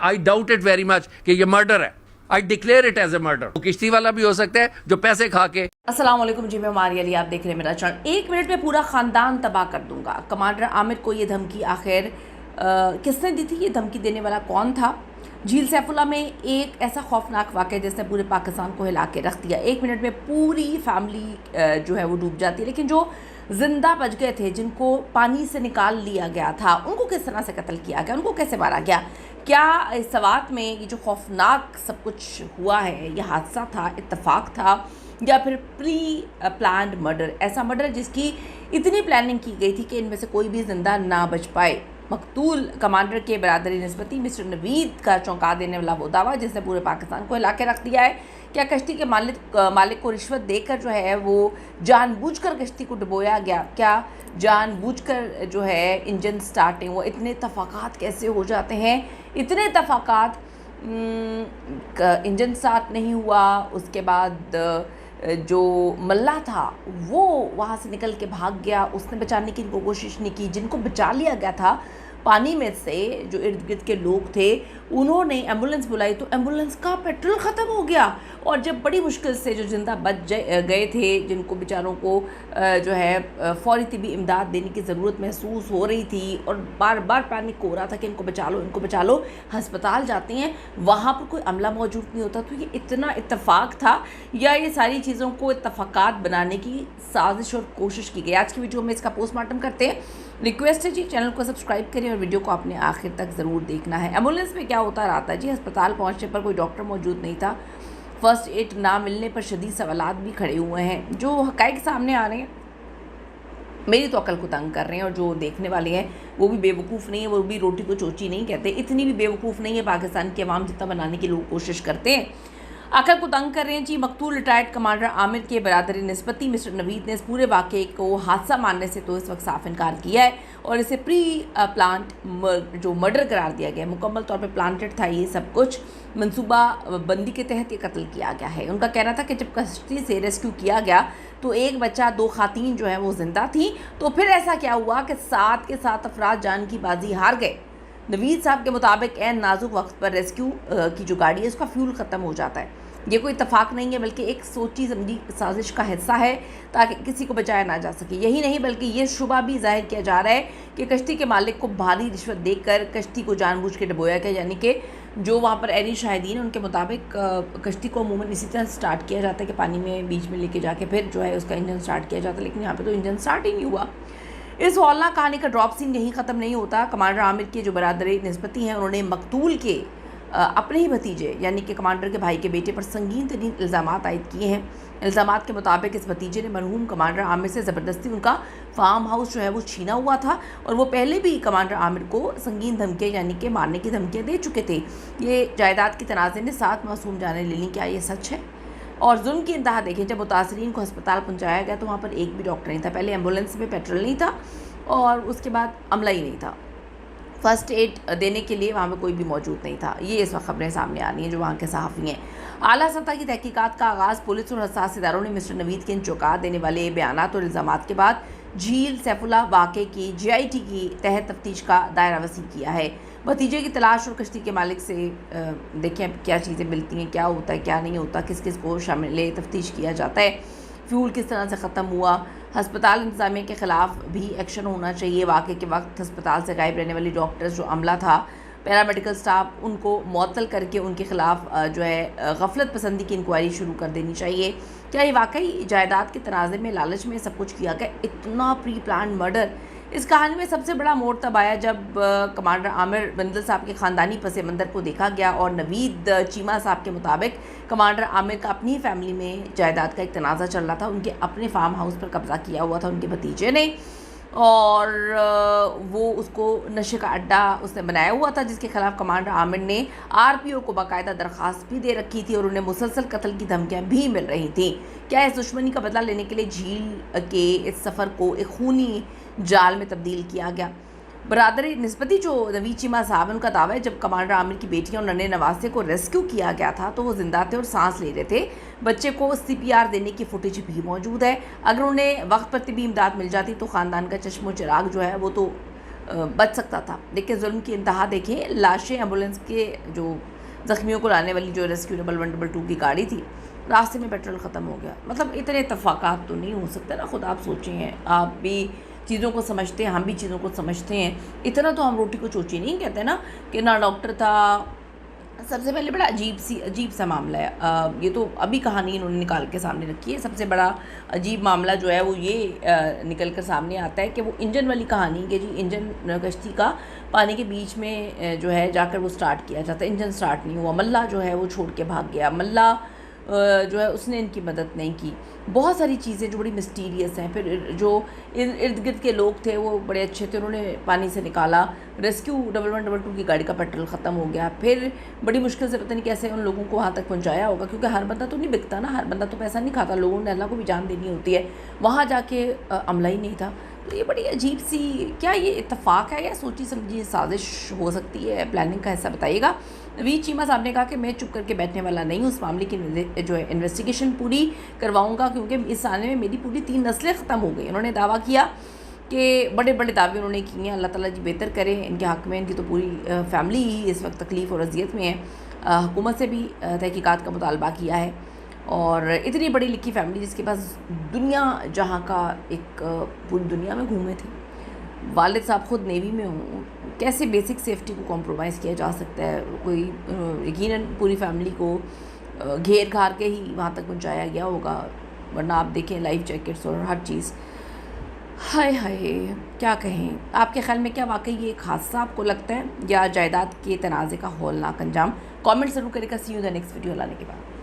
I doubt it very much کہ یہ murder ہے. I declare it as a murder. کشتی والا بھی ہو سکتا ہے جو پیسے کھا کے. السلام علیکم جی، میں ماریہ علی، آپ دیکھ رہے ہیں میرا چینل. 1 منٹ میں پورا خاندان تباہ کر دوں گا. کمانڈر عامر کو یہ دھمکی آخر کس نے دی تھی؟ یہ دھمکی دینے والا کون تھا؟ جھیل سیف اللہ میں ایک ایسا خوفناک واقعہ جس نے پورے پاکستان کو ہلا کے رکھ دیا. 1 منٹ میں پوری فیملی جو ہے وہ ڈوب جاتی ہے، لیکن جو زندہ بچ گئے تھے، جن کو پانی سے نکال لیا گیا تھا، ان کو کس طرح سے قتل کیا گیا، ان کو کیسے مارا گیا؟ کیا اس سوات میں یہ جو خوفناک سب کچھ ہوا ہے، یہ حادثہ تھا، اتفاق تھا، یا پھر پری پلانڈ مرڈر؟ ایسا مرڈر جس کی اتنی پلاننگ کی گئی تھی کہ ان میں سے کوئی بھی زندہ نہ بچ پائے. مقتول کمانڈر کے برادری نسبتی مسٹر نوید کا چونکا دینے والا وہ دعویٰ جس نے پورے پاکستان کو ہلا کے رکھ دیا ہے. کیا کشتی کے مالک کو رشوت دے کر جو ہے وہ جان بوجھ کر کشتی کو ڈبویا گیا؟ کیا جان بوجھ کر جو ہے انجن سٹارٹنگ، وہ اتنے اتفاقات کیسے ہو جاتے ہیں؟ اتنے اتفاقات، انجن سٹارٹ نہیں ہوا، اس کے بعد جو ملا تھا وہ وہاں سے نکل کے بھاگ گیا، اس نے بچانے کی کوشش نہیں کی. جن کو بچا لیا گیا تھا پانی میں سے، جو ارد گرد کے لوگ تھے، انہوں نے ایمبولینس بلائی تو ایمبولینس کا پیٹرول ختم ہو گیا. اور جب بڑی مشکل سے جو زندہ بچ گئے تھے، جن کو بیچاروں کو جو ہے فوری طبی امداد دینے کی ضرورت محسوس ہو رہی تھی، اور بار بار پینک ہو رہا تھا کہ ان کو بچا لو، ان کو بچا لو، ہسپتال جاتے ہیں، وہاں پر کوئی عملہ موجود نہیں ہوتا. تو یہ اتنا اتفاق تھا یا یہ ساری چیزوں کو اتفاقات بنانے کی سازش اور کوشش کی گئی؟ آج کی ویڈیو میں اس کا پوسٹ مارٹم کرتے ہیں. ریکویسٹ ہے جی، چینل کو سبسکرائب کریں اور ویڈیو کو آپ نے آخر تک ضرور دیکھنا ہے. ایمبولینس میں کیا ہوتا رہا تھا جی؟ ہسپتال پہنچنے پر کوئی ڈاکٹر موجود نہیں تھا. فرسٹ ایڈ نہ ملنے پر شدید سوالات بھی کھڑے ہوئے ہیں. جو حقائق سامنے آ رہے ہیں میری تو عقل کو تنگ کر رہے ہیں، اور جو دیکھنے والے ہیں وہ بھی بیوقوف نہیں ہیں، وہ بھی روٹی کو چوچی نہیں کہتے. اتنی بھی بیوقوف نہیں ہے پاکستان کی عوام جتنا بنانے کی لوگ کوشش کرتے ہیں. عقل کو تنگ کر رہے ہیں جی. مقتول ریٹائرڈ کمانڈر عامر کے برادری نسبتی مسٹر نوید نے اس پورے واقعے کو حادثہ ماننے سے تو اس وقت صاف انکار کیا ہے، اور اسے پری پلانٹ جو مرڈر قرار دیا گیا ہے. مکمل طور پہ پلانٹڈ تھا یہ سب کچھ، منصوبہ بندی کے تحت یہ قتل کیا گیا ہے. ان کا کہنا تھا کہ جب کشتی سے ریسکیو کیا گیا تو ایک بچہ، 2 خواتین جو ہیں وہ زندہ تھیں، تو پھر ایسا کیا ہوا کہ 7 کے 7 افراد جان کی بازی ہار گئے. نوید صاحب کے مطابق عین نازک وقت پر ریسکیو کی جو گاڑی ہے اس کا فیول ختم ہو جاتا ہے. یہ کوئی اتفاق نہیں ہے بلکہ ایک سوچی سمجھی سازش کا حصہ ہے تاکہ کسی کو بچایا نہ جا سکے. یہی نہیں بلکہ یہ شبہ بھی ظاہر کیا جا رہا ہے کہ کشتی کے مالک کو بھاری رشوت دے کر کشتی کو جان بوجھ کے ڈبویا گیا. یعنی کہ جو وہاں پر عینی شاہدین ہیں ان کے مطابق کشتی کو عموماً اسی طرح سٹارٹ کیا جاتا ہے کہ پانی میں بیچ میں لے کے جا کے پھر جو ہے اس کا انجن سٹارٹ کیا جاتا ہے، لیکن یہاں پہ تو انجن سٹارٹ ہی نہیں ہوا. اس ہولناک کہانی کا ڈراپ سین یہیں ختم نہیں ہوتا. کمانڈر عامر کے جو برادری نسبتی ہیں، انہوں نے مقتول کے اپنے ہی بھتیجے یعنی کہ کمانڈر کے بھائی کے بیٹے پر سنگین ترین الزامات عائد کیے ہیں. الزامات کے مطابق اس بھتیجے نے مرحوم کمانڈر عامر سے زبردستی ان کا فارم ہاؤس جو ہے وہ چھینا ہوا تھا، اور وہ پہلے بھی کمانڈر عامر کو سنگین دھمکیاں یعنی کہ مارنے کی دھمکیاں دے چکے تھے. یہ جائیداد کی تنازع نے 7 معصوم جانیں لے لیں. کیا یہ سچ ہے؟ اور ظلم کی انتہا دیکھیں، جب متاثرین کو ہسپتال پہنچایا گیا تو وہاں پر ایک بھی ڈاکٹر نہیں تھا. پہلے ایمبولینس میں پیٹرول نہیں تھا، اور اس کے بعد عملہ ہی نہیں تھا. فرسٹ ایڈ دینے کے لیے وہاں پہ کوئی بھی موجود نہیں تھا. یہ اس وقت خبریں سامنے آ رہی ہیں جو وہاں کے صحافی ہیں. اعلیٰ سطح کی تحقیقات کا آغاز. پولیس اور حساس اداروں نے مسٹر نوید کے ان چونکا دینے والے بیانات اور الزامات کے بعد جھیل سیف اللہ واقعے کی GIT کی تحت تفتیش کا دائرہ وسیع کیا ہے. بھتیجے کی تلاش اور کشتی کے مالک سے دیکھیں کیا چیزیں ملتی ہیں، کیا ہوتا ہے کیا نہیں ہوتا، کس کس کو شامل تفتیش کیا جاتا ہے، فیول کس طرح سے ختم ہوا. ہسپتال انتظامیہ کے خلاف بھی ایکشن ہونا چاہیے. واقعے کے وقت ہسپتال سے غائب رہنے والی ڈاکٹرز جو عملہ تھا، پیرامیڈیکل سٹاف، ان کو معطل کر کے ان کے خلاف جو ہے غفلت پسندی کی انکوائری شروع کر دینی چاہیے. کیا یہ واقعی جائیداد کے تنازع میں لالچ میں سب کچھ کیا گیا؟ اتنا پری پلانڈ مرڈر. اس کہانی میں سب سے بڑا موڑ تب آیا جب کمانڈر عامر بندل صاحب کے خاندانی پس منظر کو دیکھا گیا، اور نوید چیمہ صاحب کے مطابق کمانڈر عامر کا اپنی فیملی میں جائیداد کا ایک تنازع چل رہا تھا. ان کے اپنے فارم ہاؤس پر قبضہ کیا ہوا تھا ان کے بھتیجے نے، اور وہ اس کو نشے کا اڈا اس نے بنایا ہوا تھا، جس کے خلاف کمانڈر عامر نے RPO کو باقاعدہ درخواست بھی دے رکھی تھی، اور انہیں مسلسل قتل کی دھمکیاں بھی مل رہی تھیں. کیا اس دشمنی کا بدلہ لینے کے لیے جھیل کے اس سفر کو ایک خونی جال میں تبدیل کیا گیا؟ برادری نسبتی جو نوید چیمہ صاحب، ان کا دعویٰ ہے جب کمانڈر عامر کی بیٹیاں اور ننھے نواسے کو ریسکیو کیا گیا تھا تو وہ زندہ تھے اور سانس لے رہے تھے. بچے کو CPR دینے کی فوٹیج بھی موجود ہے. اگر انہیں وقت پر طبی امداد مل جاتی تو خاندان کا چشم و چراغ جو ہے وہ تو بچ سکتا تھا. لیکن ظلم کی انتہا دیکھیں, لاشیں ایمبولینس کے جو زخمیوں کو لانے والی جو ریسکیو ڈبل 122 کی گاڑی تھی, راستے میں پیٹرول ختم ہو گیا. مطلب اتنے اتفاقات تو نہیں ہو سکتے نا. خود آپ سوچیں ہیں, آپ بھی چیزوں کو سمجھتے ہیں, ہم بھی چیزوں کو سمجھتے ہیں. اتنا تو ہم روٹی کو چوچی نہیں کہتے نا کہ نہ ڈاکٹر تھا. سب سے پہلے بڑا عجیب سا معاملہ ہے. یہ تو ابھی کہانی انہوں نے نکال کے سامنے رکھی ہے. سب سے بڑا عجیب معاملہ جو ہے وہ یہ نکل کر سامنے آتا ہے کہ وہ انجن والی کہانی کہ جی انجن کشتی کا پانی کے بیچ میں جو ہے جا کر وہ سٹارٹ کیا جاتا ہے, انجن سٹارٹ نہیں ہوا. ملا جو ہے وہ چھوڑ کے بھاگ گیا. ملا جو ہے اس نے ان کی مدد نہیں کی. بہت ساری چیزیں جو بڑی مسٹیریس ہیں. پھر جو ارد گرد کے لوگ تھے وہ بڑے اچھے تھے, انہوں نے پانی سے نکالا. ریسکیو 1122 کی گاڑی کا پیٹرول ختم ہو گیا. پھر بڑی مشکل سے پتہ نہیں کیسے ان لوگوں کو وہاں تک پہنچایا ہوگا, کیونکہ ہر بندہ تو نہیں بکتا نا, ہر بندہ تو پیسہ نہیں کھاتا. لوگوں نے اللہ کو بھی جان دینی ہوتی ہے. وہاں جا کے عملہ ہی نہیں تھا. تو یہ بڑی عجیب سی, کیا یہ اتفاق ہے یا سوچی سمجھی سازش ہو سکتی ہے؟ پلاننگ کا حصہ بتائیے گا. وی چیمہ صاحب نے کہا کہ میں چپ کر کے بیٹھنے والا نہیں ہوں, اس معاملے کی جو ہے انویسٹیگیشن پوری کرواؤں گا, کیونکہ اس آنے میں میری پوری 3 نسلیں ختم ہو گئی. انہوں نے دعویٰ کیا کہ بڑے بڑے دعوے انہوں نے کیے ہیں. اللہ تعالیٰ جی بہتر کریں ان کے حق میں. ان کی تو پوری فیملی ہی اس وقت تکلیف اور اذیت میں ہے. حکومت سے بھی تحقیقات کا مطالبہ کیا ہے. اور اتنی بڑی لکھی فیملی جس کے پاس دنیا جہاں کا ایک پوری دنیا میں گھومے تھے. والد صاحب خود نیوی میں ہوں, کیسے بیسک سیفٹی کو کمپرومائز کیا جا سکتا ہے؟ کوئی یقیناً پوری فیملی کو گھیر گھار کے ہی وہاں تک پہنچایا گیا ہوگا, ورنہ آپ دیکھیں لائف جیکٹس اور ہر چیز. ہائے ہائے کیا کہیں. آپ کے خیال میں کیا واقعی یہ ایک حادثہ آپ کو لگتا ہے یا جائیداد کے تنازع کا ہولناک انجام؟ کامنٹ ضرور کرے گا. سی یو دا نیکسٹ ویڈیو لانے کے بعد.